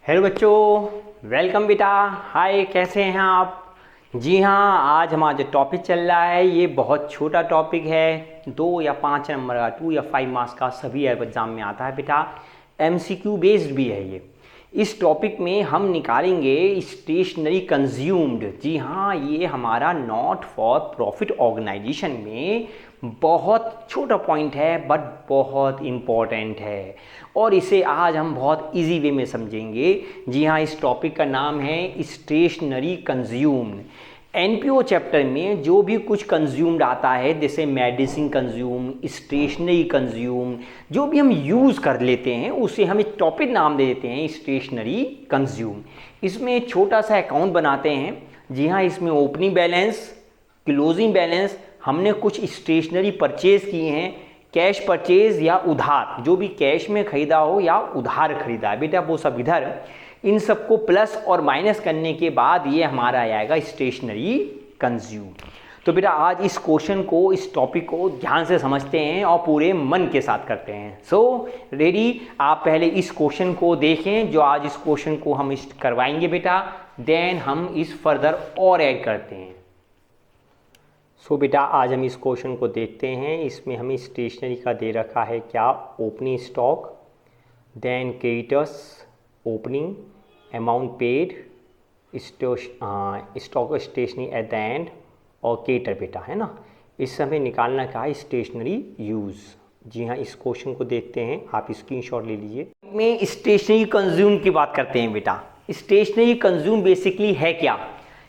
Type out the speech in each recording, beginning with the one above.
Hello बच्चों, welcome बेटा। हाय, कैसे हैं आप? जी हाँ, आज हमारा जो टॉपिक चल रहा है ये बहुत छोटा टॉपिक है। 2 या 5 नंबर का, 2 या 5 मार्क्स का सभी एग्जाम में आता है बेटा। एमसीक्यू बेस्ड भी है ये। इस टॉपिक में हम निकालेंगे स्टेशनरी कंज्यूम्ड। जी हाँ, ये हमारा नॉट फॉर प्रॉफिट ऑर्गेनाइजेशन में बहुत छोटा पॉइंट है बट बहुत इम्पॉर्टेंट है और इसे आज हम बहुत इजी वे में समझेंगे। जी हाँ, इस टॉपिक का नाम है स्टेशनरी कंज्यूम्ड। एनपीओ चैप्टर में जो भी कुछ कंज्यूम्ड आता है, जैसे मेडिसिन कंज्यूम, स्टेशनरी कंज्यूम, जो भी हम यूज़ कर लेते हैं उसे हम एक टॉपिक नाम दे देते हैं स्टेशनरी कंज्यूम। इसमें एक छोटा सा अकाउंट बनाते हैं। जी हाँ, इसमें ओपनिंग बैलेंस, क्लोजिंग बैलेंस, हमने कुछ स्टेशनरी परचेज किए हैं, कैश परचेज या उधार, जो भी कैश में खरीदा हो या उधार खरीदा है बेटा वो सब इधर। इन सबको प्लस और माइनस करने के बाद ये हमारा आएगा स्टेशनरी कंज्यूम। तो बेटा आज इस क्वेश्चन को, इस टॉपिक को ध्यान से समझते हैं और पूरे मन के साथ करते हैं। So ready? आप पहले इस क्वेश्चन को देखें जो आज इस क्वेश्चन को हम करवाएंगे बेटा, देन हम इस फर्दर और ऐड करते हैं। सो बेटा आज हम इस क्वेश्चन को देखते हैं। इसमें हमें स्टेशनरी का दे रखा है क्या? Opening stock, then creditors opening, amount paid, stock stationery at the end और क्रेडिटर बेटा, है ना। इस समय निकालना क्या है? Stationery use. जी हाँ, इस क्वेश्चन को देखते हैं, आप स्क्रीनशॉट ले लीजिए। में स्टेशनरी कंज्यूम की बात करते हैं बेटा। स्टेशनरी कंज्यूम बेसिकली है क्या?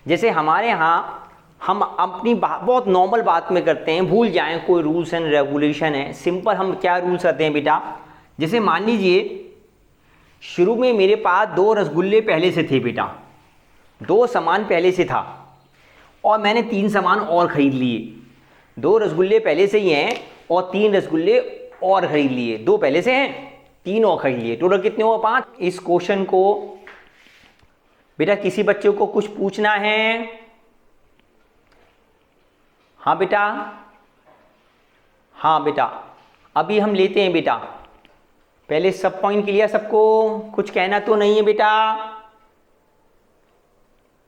जैसे हमारे यहाँ हम अपनी बहुत नॉर्मल बात में करते हैं, भूल जाएं कोई रूल्स एंड रेगुलेशन है। सिंपल हम क्या रूल्स करते हैं बेटा, जैसे मान लीजिए शुरू में मेरे पास 2 रसगुल्ले पहले से थे बेटा, 2 सामान पहले से था और मैंने 3 सामान और ख़रीद लिए। 2 रसगुल्ले पहले से ही हैं और 3 रसगुल्ले और ख़रीद लिए। 2 पहले से हैं, 3 और ख़रीद लिए, टोटल कितने हुआ? 5। इस क्वेश्चन को बेटा किसी बच्चे को कुछ पूछना है? हाँ बेटा, हाँ बेटा, अभी हम लेते हैं बेटा। पहले सब पॉइंट क्लियर सबको? कुछ कहना तो नहीं है बेटा?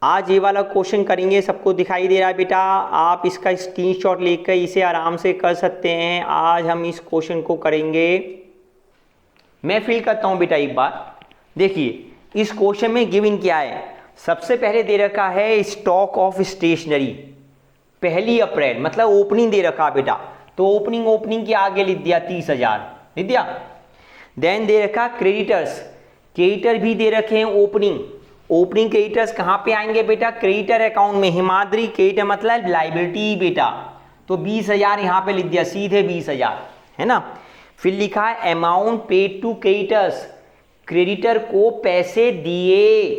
आज ये वाला क्वेश्चन करेंगे, सबको दिखाई दे रहा है बेटा? आप इसका स्क्रीनशॉट लेकर इसे आराम से कर सकते हैं। आज हम इस क्वेश्चन को करेंगे। मैं फिल करता हूँ बेटा एक बार। देखिए इस क्वेश्चन में गिवन क्या है। सबसे पहले दे रखा है स्टॉक ऑफ स्टेशनरी, 1 अप्रैल, मतलब ओपनिंग दे रखा बेटा, तो ओपनिंग के आगे लिख दिया 30,000, लिख दिया। देन दे रखा क्रेडिटर्स, क्रेडिटर भी दे रखे हैं ओपनिंग क्रेडिटर्स कहाँ पे आएंगे बेटा? क्रेडिटर अकाउंट में। हिमाद्री क्रेडिटर मतलब लाइबिलिटी बेटा, तो 20,000 यहाँ पे लिख दिया, सीधे 20,000, है ना। फिर लिखा है amount paid to creditors, creditor को पैसे दिए,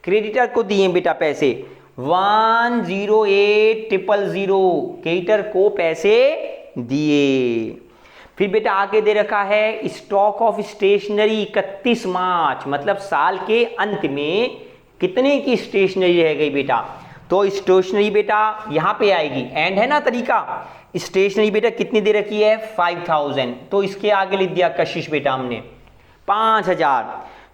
क्रेडिटर को दिए बेटा पैसे 108,000, क्रेडिटर को पैसे दिए। फिर बेटा आगे दे रखा है स्टॉक ऑफ स्टेशनरी 31 मार्च, मतलब साल के अंत में कितने की स्टेशनरी रह गई बेटा? तो स्टेशनरी बेटा यहाँ पे आएगी, एंड है ना तरीका। स्टेशनरी बेटा कितनी दे रखी है? 5,000, तो इसके आगे लिख दिया कशिश बेटा हमने 5,000।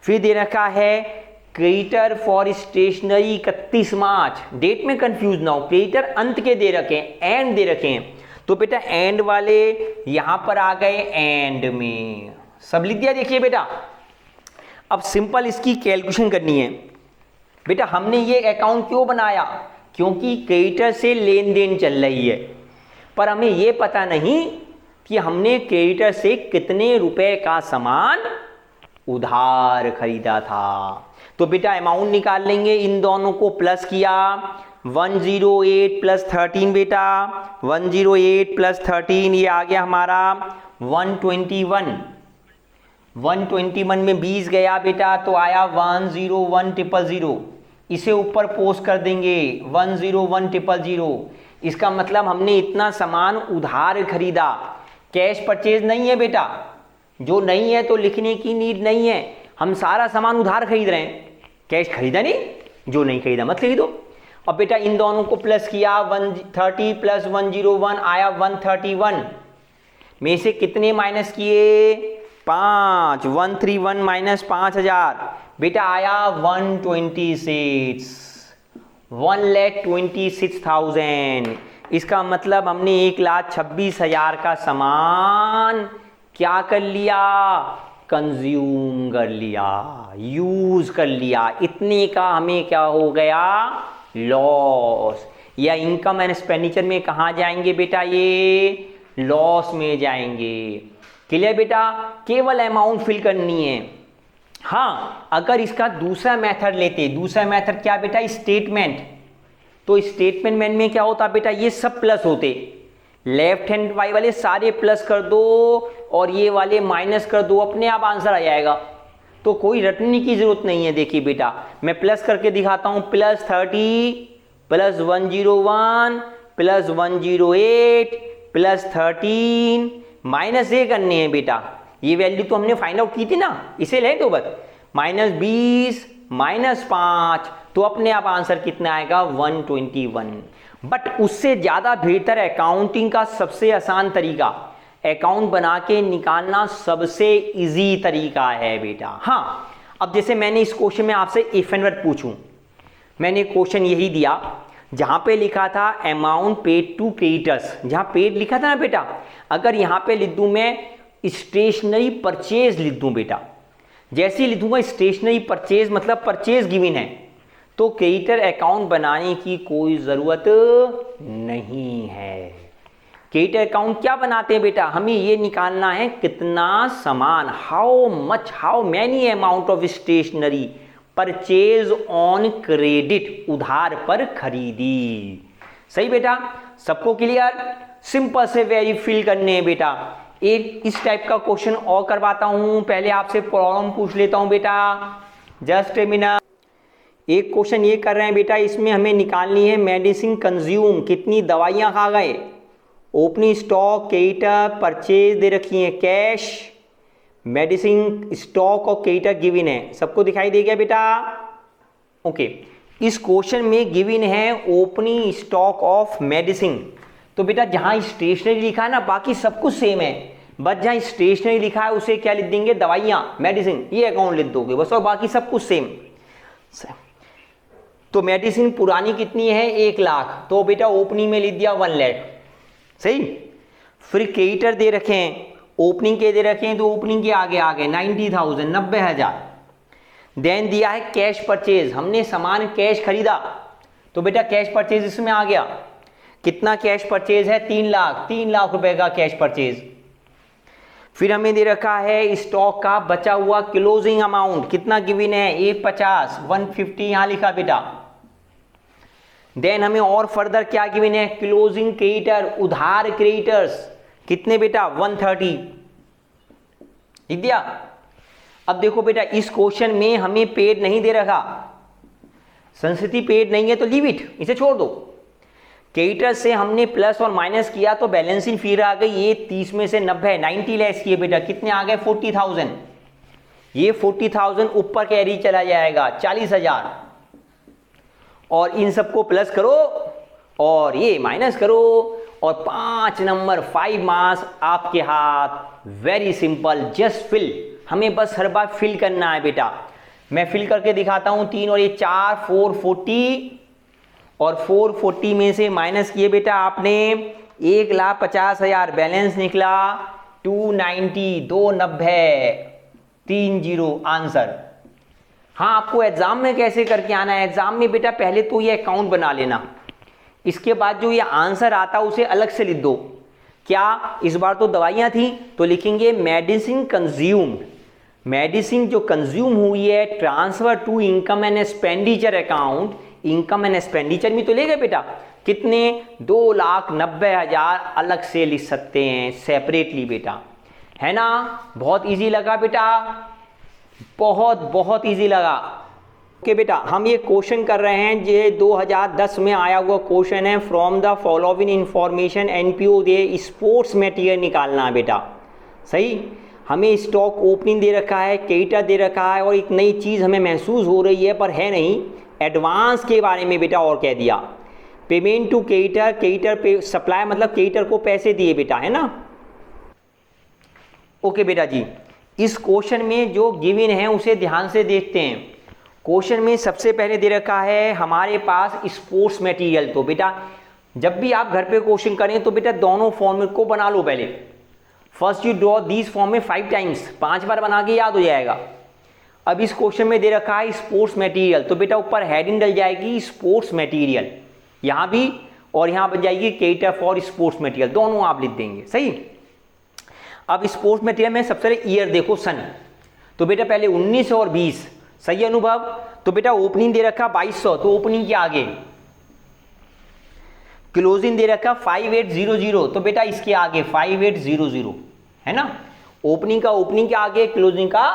फिर दे रखा है creditor for stationery 31 March, date में कंफ्यूज ना हो, क्रेडिटर अंत के दे रखे हैं, एंड दे रखे हैं, तो बेटा एंड वाले यहां पर आ गए एंड में, सब लिख दिया। देखिए बेटा अब सिंपल इसकी कैलकुलेशन करनी है बेटा। हमने ये अकाउंट क्यों बनाया? क्योंकि क्रेडिटर से लेन देन चल रही है, पर हमें ये पता नहीं कि हमने क्रेडिटर से कितने रुपए का सामान उधार खरीदा था। तो बेटा अमाउंट निकाल लेंगे, इन दोनों को प्लस किया, 108 प्लस 13 बेटा, 108 प्लस 13 ये आ गया हमारा 121। 121 में 20 गया बेटा, तो आया 101,000। इसे ऊपर पोस्ट कर देंगे 101,000। इसका मतलब हमने इतना सामान उधार खरीदा, कैश परचेज नहीं है बेटा। जो नहीं है तो लिखने की नीड नहीं है, हम सारा सामान उधार खरीद रहे हैं, कैश खरीदा नहीं, जो नहीं खरीदा मत खरीदो। अब बेटा इन दोनों को प्लस किया, 130 प्लस 101 आया 131, में से कितने माइनस किए? 5, 131 माइनस 5,000, बेटा आया 126,000। इसका मतलब हमने 1,26,000 का सामान क्या कर लिया, कंज्यूम कर लिया, यूज कर लिया। इतने का हमें क्या हो गया, लॉस। या इनकम एंड एक्सपेंडिचर में कहाँ जाएंगे बेटा, ये लॉस में जाएंगे। क्लियर बेटा, केवल अमाउंट फिल करनी है। हाँ, अगर इसका दूसरा मेथड लेते, दूसरा मेथड क्या बेटा, स्टेटमेंट। तो स्टेटमेंट में क्या होता बेटा, ये सब प्लस होते, लेफ्ट हैंड वाले सारे प्लस कर दो और ये वाले माइनस कर दो, अपने आप आंसर आ जाएगा। तो कोई रटने की जरूरत नहीं है। देखिए बेटा, मैं प्लस करके दिखाता हूं, +30 +101 +108 +13 माइनस ये करने हैं बेटा। ये वैल्यू तो हमने फाइंड आउट की थी ना, इसे ले दो बस, -20 -5, तो अपने आप आंसर कितना आएगा, 121। बट उससे ज़्यादा बेहतर अकाउंटिंग का सबसे आसान तरीका, अकाउंट बना के निकालना सबसे इजी तरीका है बेटा। हाँ, अब जैसे मैंने इस क्वेश्चन में आपसे इफ एंड वर्ड पूछूं, मैंने क्वेश्चन यही दिया जहां पे लिखा था अमाउंट पेड टू क्रेडिटर्स, जहां पेड लिखा था ना बेटा, अगर यहां पे लिख दूं मैं स्टेशनरी परचेज लिख दूं बेटा, जैसे ही लिखूंगा स्टेशनरी परचेज मतलब परचेज गिवन है, तो क्रेडिटर अकाउंट बनाने की कोई जरूरत नहीं है। क्रेडिटर अकाउंट क्या बनाते हैं बेटा, हमें ये निकालना है कितना सामान, how many amount of stationery purchase on credit, उधार पर खरीदी। सही बेटा, सबको क्लियर, सिंपल से वेरी फिल करने हैं बेटा। एक इस टाइप का क्वेश्चन और करवाता हूं, पहले आपसे प्रॉब्लम पूछ लेता हूं बेटा, जस्ट ए मिनट। एक क्वेश्चन ये कर रहे हैं बेटा, इसमें हमें निकालनी है मेडिसिन कंज्यूम, कितनी दवाइयां खा गए, ओपनिंग स्टॉक, क्रेडिटर, परचेज दे रखी है, कैश, मेडिसिन स्टॉक और क्रेडिटर गिवन है, सबको दिखाई दे गया बेटा। ओके, इस क्वेश्चन में गिवन है ओपनिंग स्टॉक ऑफ मेडिसिन, तो बेटा जहां स्टेशनरी लिखा है ना बाकी सब कुछ सेम है, बस जहां स्टेशनरी लिखा है उसे क्या लिख देंगे, दवाइयां, मेडिसिन, ये अकाउंट लिख दोगे बस, और बाकी सब कुछ सेम। तो मेडिसिन पुरानी कितनी है, 1 लाख, तो बेटा ओपनिंग में लिख दिया 1 लाख। सही। फिर क्रेडिटर दे रखे हैं, ओपनिंग के दे रखे हैं तो ओपनिंग के आगे 90,000 90,000। देन दिया है कैश परचेज, हमने सामान कैश खरीदा, तो बेटा कैश परचेज इसमें आ गया। कितना कैश परचेज है, 3 लाख, 3 लाख रुपए का कैश परचेज। फिर हमें दे रखा है स्टॉक का बचा हुआ क्लोजिंग अमाउंट, कितना गिवन है, 150 150 यहां लिखा बेटा। देन हमें और फर्दर क्या गिवन है, क्लोजिंग क्रेडिटर, उधार क्रेडिटर्स, कितने बेटा, 130 लिख दिया। अब देखो बेटा, इस क्वेश्चन में हमें पेड नहीं दे रखा, संस्कृति पेड नहीं है तो लीव इट, इसे छोड़ दो। क्रेडिटर से हमने प्लस और माइनस किया तो बैलेंसिंग फिगर आ गई, ये 30 में से 90 90 लेस किए बेटा, कितने आ गए, 40,000। ये 40,000 ऊपर कैरी चला जाएगा 40,000, और इन सबको प्लस करो और ये माइनस करो, और 5 नंबर 5 मार्क्स आपके हाथ। वेरी सिंपल, जस्ट फिल, हमें बस हर बार फिल करना है बेटा। मैं फिल करके दिखाता हूं, 3 और ये 4 440, और 440 में से माइनस किए बेटा आपने 1,50,000, बैलेंस निकला 290 290 30 आंसर। हाँ, आपको एग्जाम में कैसे करके आना है, एग्जाम में बेटा पहले तो ये अकाउंट बना लेना, इसके बाद जो ये आंसर आता उसे अलग से लिख दो। क्या इस बार तो दवाइयां थी तो लिखेंगे मेडिसिन कंज्यूम्ड, मेडिसिन जो कंज्यूम हुई है transfer to income and expenditure account, income and expenditure में तो ले गए बेटा, कितने, 2,90,000 अलग से लिख सकते हैं सेपरेटली बेटा, है ना। बहुत इजी लगा बेटा, बहुत बहुत इजी लगा। ओके बेटा, हम ये क्वेश्चन कर रहे हैं, ये 2010 में आया हुआ क्वेश्चन है, from the following information NPO they sports material निकालना है बेटा। सही, हमें स्टॉक ओपनिंग दे रखा है, क्रेडिटर दे रखा है, और एक नई चीज़ हमें महसूस हो रही है पर है नहीं, एडवांस के बारे में बेटा और कह दिया। पेमेंट टू क्रेडिटर, क्रेडिटर पे सप्लाई मतलब क्रेडिटर को पैसे दिए बेटा, है ना। ओके बेटा जी, इस क्वेश्चन में जो गिवन है उसे ध्यान से देखते हैं। क्वेश्चन में सबसे पहले दे रखा है हमारे पास स्पोर्ट्स मटेरियल। तो बेटा जब भी आप घर पे क्वेश्चन करें तो बेटा दोनों फॉर्मेट को बना लो पहले। First you draw this form में 5 टाइम्स, 5 बार बना के याद हो जाएगा। अब इस क्वेश्चन में दे रखा है स्पोर्ट्स मटेरियल, तो बेटा ऊपर हेडिंग डल जाएगी स्पोर्ट्स मटेरियल, यहाँ भी और यहाँ बन जाएगी कैटर फॉर स्पोर्ट्स मटेरियल, दोनों आप लिख देंगे। सही। अब स्पोर्ट्स मटेरियल में सबसे पहले ईयर देखो सन, तो बेटा पहले 19 और 20। सही अनुभव। तो बेटा ओपनिंग दे रखा 2200, तो ओपनिंग के आगे। क्लोजिंग दे रखा 5800, तो बेटा इसके आगे 5800 है ना। ओपनिंग का ओपनिंग के आगे, क्लोजिंग का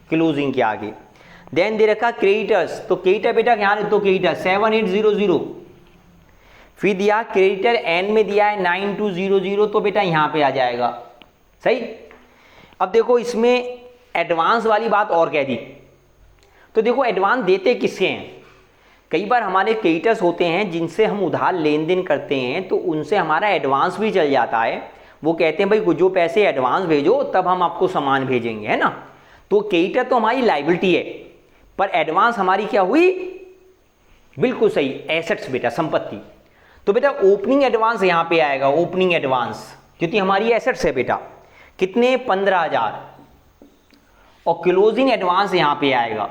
क्लोजिंग के आगे। देन दे रखा क्रेडिटर्स, तो क्रेडिटर बेटा यहाँ लिख दो क्रेडिटर 7800। फिर दिया क्रेडिटर एन में दिया है 9200, तो बेटा यहाँ पे आ जाएगा। सही। अब देखो इसमें एडवांस वाली बात और कह दी, तो देखो एडवांस देते किसके हैं। कई बार हमारे क्रेडिटर्स होते हैं जिनसे हम उधार लेन देन करते हैं, तो उनसे हमारा एडवांस भी चल जाता है। वो कहते हैं भाई जो पैसे एडवांस भेजो तब हम आपको सामान भेजेंगे, है ना। तो क्रेडिटर तो हमारी लायबिलिटी है, पर एडवांस हमारी क्या हुई, बिल्कुल सही, एसेट्स बेटा, संपत्ति। तो बेटा ओपनिंग एडवांस यहां पे आएगा, ओपनिंग एडवांस, क्योंकि हमारी एसेट्स है बेटा। कितने, 15000। और क्लोजिंग एडवांस यहां पे आएगा।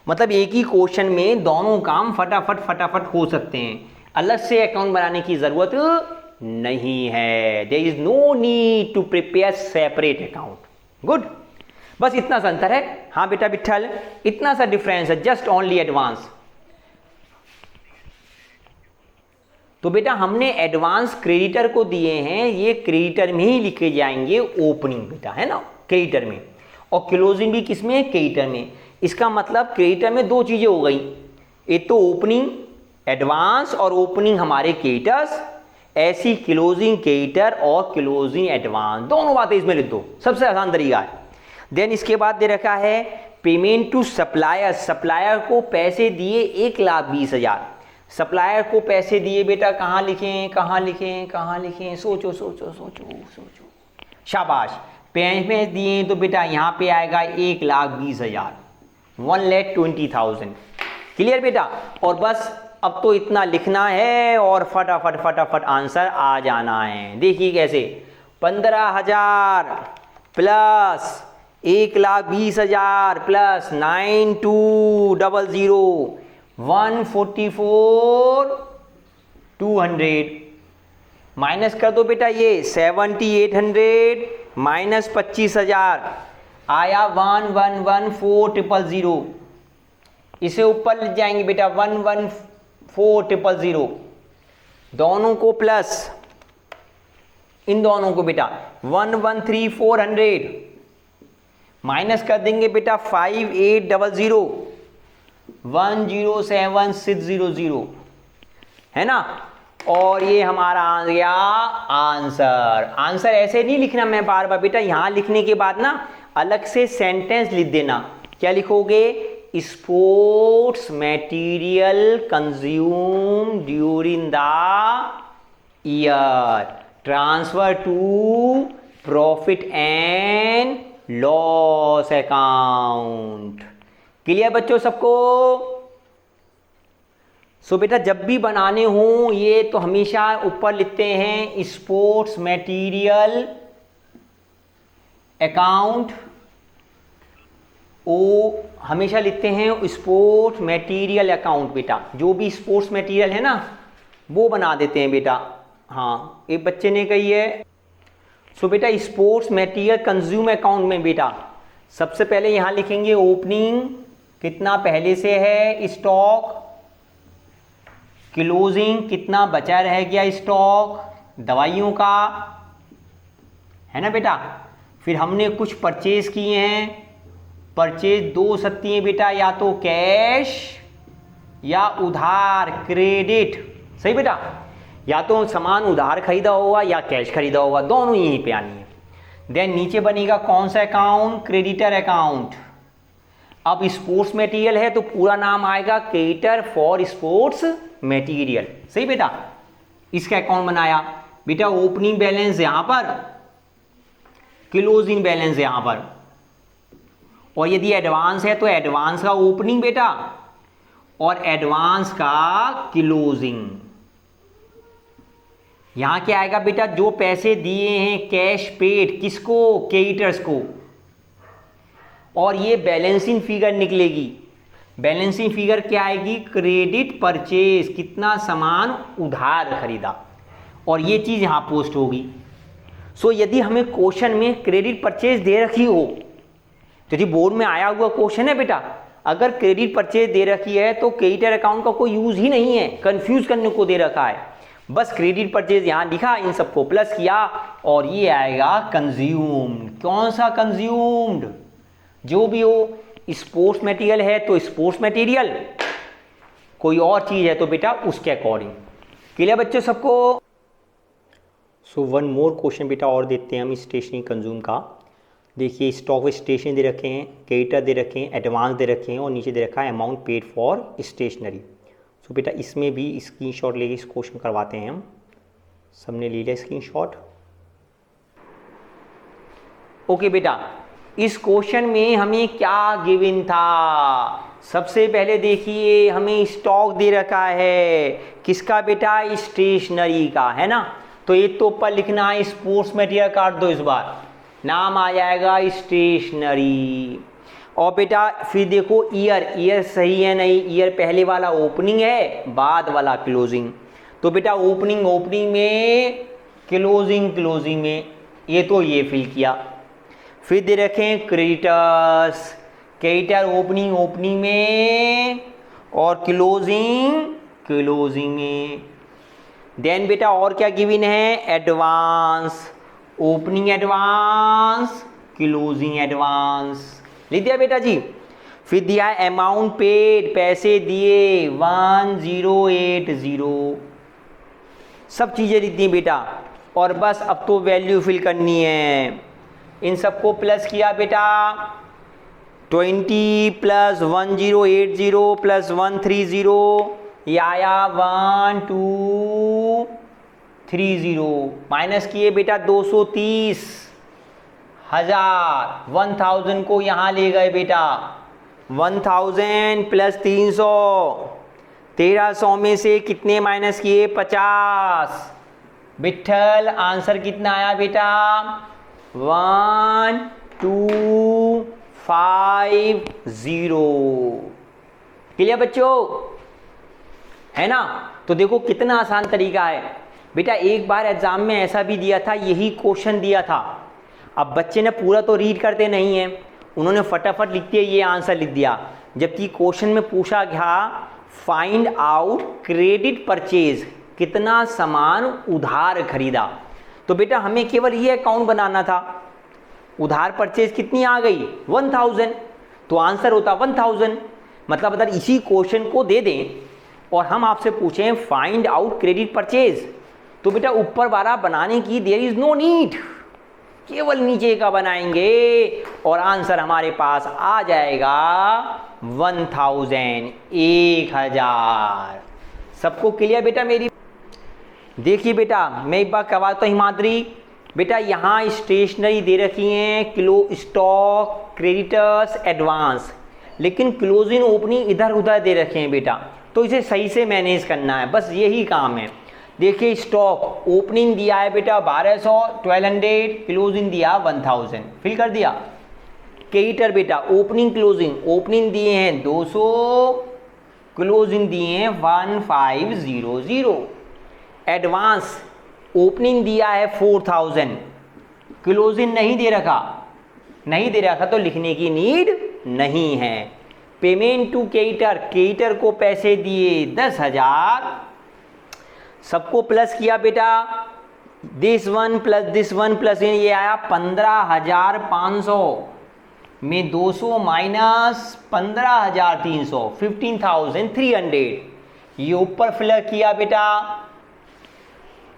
मतलब एक ही क्वेश्चन में दोनों काम फटाफट हो सकते हैं, अलग से अकाउंट बनाने की जरूरत नहीं है। There is no need to prepare separate account. Good. बस इतना सा अंतर है। हाँ बेटा विठल, इतना सा डिफरेंस है, जस्ट ओनली एडवांस। तो बेटा हमने एडवांस क्रेडिटर को दिए हैं, ये क्रेडिटर में ही लिखे जाएंगे ओपनिंग बेटा, है ना, क्रेडिटर में। और क्लोजिंग भी किसमें, क्रेडिटर में। इसका मतलब क्रेडिटर में 2 चीजें हो गई, एक तो ओपनिंग एडवांस और ओपनिंग हमारे क्रेडिटर्स, ऐसी क्लोजिंग क्रेडिटर और क्लोजिंग एडवांस, दोनों बातें इसमें लिख दो, सबसे आसान तरीका है। देन इसके बाद दे रखा है पेमेंट टू सप्लायर, सप्लायर को पैसे दिए 1,20,000। सप्लायर को पैसे दिए बेटा, कहाँ लिखें कहाँ लिखें कहाँ लिखें, सोचो सोचो सोचो सोचो, शाबाश। पैसे दिए तो बेटा यहाँ पे आएगा 1,20,000, 1,20,000। क्लियर बेटा। और बस अब तो इतना लिखना है और फटाफट आंसर आ जाना है। देखिए कैसे, 15,000 प्लस 1,20,000 प्लस 9200, 144,200 माइनस कर दो बेटा, ये 7,800 माइनस 25,000 आया 1,114,000। इसे ऊपर ले जाएंगे बेटा 1,140,000, दोनों को प्लस इन दोनों को बेटा 1,134,000 माइनस कर देंगे बेटा 5,800, 1,07,600, है ना। और ये हमारा आ गया आंसर। आंसर ऐसे नहीं लिखना मैं बार बार बेटा, यहां लिखने के बाद ना अलग से सेंटेंस लिख देना। क्या लिखोगे, sports material consume during the year transfer to profit and loss account. Clear बच्चों सबको। सो बेटा जब भी बनाने हो ये तो हमेशा ऊपर लिखते हैं स्पोर्ट्स मटेरियल अकाउंट, ओ हमेशा लिखते हैं स्पोर्ट्स मटेरियल अकाउंट बेटा। जो भी स्पोर्ट्स मटेरियल है ना वो बना देते हैं बेटा। हाँ एक बच्चे ने कही है। सो बेटा स्पोर्ट्स मटेरियल कंज्यूम अकाउंट में बेटा सबसे पहले यहां लिखेंगे ओपनिंग, कितना पहले से है स्टॉक, क्लोजिंग कितना बचा रह गया स्टॉक दवाइयों का, है ना बेटा। फिर हमने कुछ परचेज किए हैं, परचेज 2 सकती हैं बेटा, या तो कैश या उधार क्रेडिट। सही बेटा, या तो सामान उधार खरीदा होगा या कैश खरीदा होगा, दोनों यहीं पे आनी है। देन नीचे बनेगा कौन सा अकाउंट, क्रेडिटर अकाउंट। अब स्पोर्ट्स मटेरियल है तो पूरा नाम आएगा क्रेडिटर फॉर स्पोर्ट्स मटेरियल। सही बेटा, इसका अकाउंट बनाया बेटा। ओपनिंग बैलेंस यहां पर क्लोजिंग बैलेंस यहां पर, और यदि एडवांस है तो एडवांस का ओपनिंग बेटा और एडवांस का क्लोजिंग। यहां क्या आएगा बेटा, जो पैसे दिए हैं कैश पेड, किसको, क्रेडिटर्स को, और ये बैलेंसिंग फिगर निकलेगी। बैलेंसिंग फिगर क्या आएगी, क्रेडिट परचेज, कितना सामान उधार खरीदा, और ये चीज यहां पोस्ट होगी। सो यदि हमें क्वेश्चन में क्रेडिट परचेज दे रखी हो, तो जी बोर्ड में आया हुआ क्वेश्चन है बेटा, अगर क्रेडिट परचेज दे रखी है तो क्रेडिटर अकाउंट का कोई यूज ही नहीं है, कंफ्यूज करने को दे रखा है। बस क्रेडिट परचेज यहां लिखा, इन सबको प्लस किया, और ये आएगा कंज्यूम्ड। कौन सा कंज्यूम्ड, जो भी हो, स्पोर्ट्स मटेरियल है तो स्पोर्ट्स मटेरियल, कोई और चीज है तो बेटा उसके अकॉर्डिंग। क्लियर बच्चों सबको? सो वन मोर क्वेश्चन बेटा और देखते हैं हम स्टेशनरी कंज्यूम का। देखिए स्टॉक स्टेशनरी दे रखे हैं, क्रेडिटर दे रखे हैं, एडवांस दे रखे हैं, और नीचे दे रखा है अमाउंट पेड फॉर स्टेशनरी। सो बेटा इसमें भी स्क्रीनशॉट लेके इस क्वेश्चन करवाते हैं हम। सबने ले लिया स्क्रीनशॉट? ओके बेटा, इस क्वेश्चन में हमें क्या गिवन था, सबसे पहले देखिए हमें स्टॉक दे रखा है, किसका बेटा, स्टेशनरी का, है ना। तो ये तो ऊपर लिखना है स्पोर्ट्स मटेरियल, काट दो इस बार, नाम आ जाएगा स्टेशनरी। और बेटा फिर देखो ईयर सही है नहीं, ईयर पहले वाला ओपनिंग है, बाद वाला क्लोजिंग। तो बेटा ओपनिंग में, क्लोजिंग में, ये तो ये फिल किया। फिर दे रखें क्रेडिटर्स, क्रेडिटर ओपनिंग में और क्लोजिंग में। देन बेटा और क्या गिवन है, advance, opening advance, closing advance, लिख दिया बेटा जी। फिर दिया है अमाउंट पेड, पैसे दिए 1080, सब चीजें लिख दी बेटा, और बस अब तो वैल्यू फिल करनी है। इन सबको प्लस किया बेटा, 20 प्लस 1080 प्लस 130, ये आया 1230, माइनस किए बेटा 230,000, 1000 को यहाँ ले गए बेटा, 1000 प्लस 300, 1300 में से कितने माइनस किए, 50। विट्ठल आंसर कितना आया बेटा, 1250। क्लियर बच्चों, है ना। तो देखो कितना आसान तरीका है बेटा। एक बार एग्जाम में ऐसा भी दिया था, यही क्वेश्चन दिया था। अब बच्चे ने पूरा तो रीड करते नहीं है, उन्होंने फटाफट लिख दिया, ये आंसर लिख दिया। जबकि क्वेश्चन में पूछा गया फाइंड आउट क्रेडिट परचेज, कितना सामान उधार खरीदा। तो बेटा हमें केवल ये अकाउंट बनाना था, उधार परचेज कितनी आ गई, 1000, तो आंसर होता 1000। मतलब अगर इसी क्वेश्चन को दे दें और हम आपसे पूछें फाइंड आउट क्रेडिट परचेज, तो बेटा ऊपर वाला बनाने की देयर इज नो नीड, केवल नीचे का बनाएंगे और आंसर हमारे पास आ जाएगा 1000, 1000। सबको क्लियर बेटा मेरी? देखिए बेटा मैं एक बार करवाता हूँ हिमाद्री। बेटा यहाँ स्टेशनरी दे रखी हैं, किलो स्टॉक, क्रेडिटर्स, एडवांस, लेकिन क्लोजिंग ओपनिंग इधर उधर दे रखे हैं बेटा, तो इसे सही से मैनेज करना है, बस यही काम है। देखिए स्टॉक ओपनिंग दिया है बेटा 1200, 1200, क्लोजिंग दिया 1000, फिल कर दिया। क्रेडिटर बेटा ओपनिंग दिए हैं 200, क्लोजिंग दिए हैं 1500। एडवांस ओपनिंग दिया है 4000, क्लोजिंग नहीं दे रखा तो लिखने की नीड नहीं है। पेमेंट टू क्रेडिटर को पैसे दिए 10,000, सबको प्लस किया बेटा, दिस वन प्लस ये आया 15,500 में 200 माइनस 15,300, 15,300। ये ऊपर फिलर किया बेटा,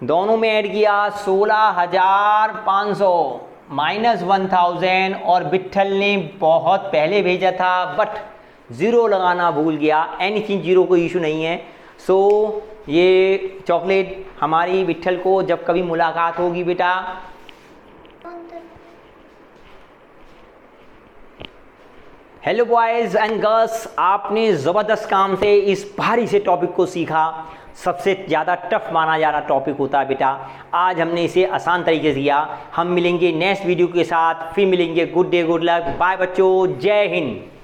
दोनों में ऐड किया 16,500 माइनस 1000, और विट्ठल ने बहुत पहले भेजा था बट ज़ीरो लगाना भूल गया। एनीथिंग जीरो कोई इशू नहीं है। सो ये चॉकलेट हमारी विट्ठल को जब कभी मुलाकात होगी बेटा, हेलो बॉयज़ एंड गर्ल्स, आपने ज़बरदस्त काम से इस भारी से टॉपिक को सीखा। सबसे ज़्यादा टफ माना जा रहा टॉपिक होता है बेटा, आज हमने इसे आसान तरीके से किया। हम मिलेंगे नेक्स्ट वीडियो के साथ, फिर मिलेंगे। Good day, good luck, bye बच्चों, जय हिंद।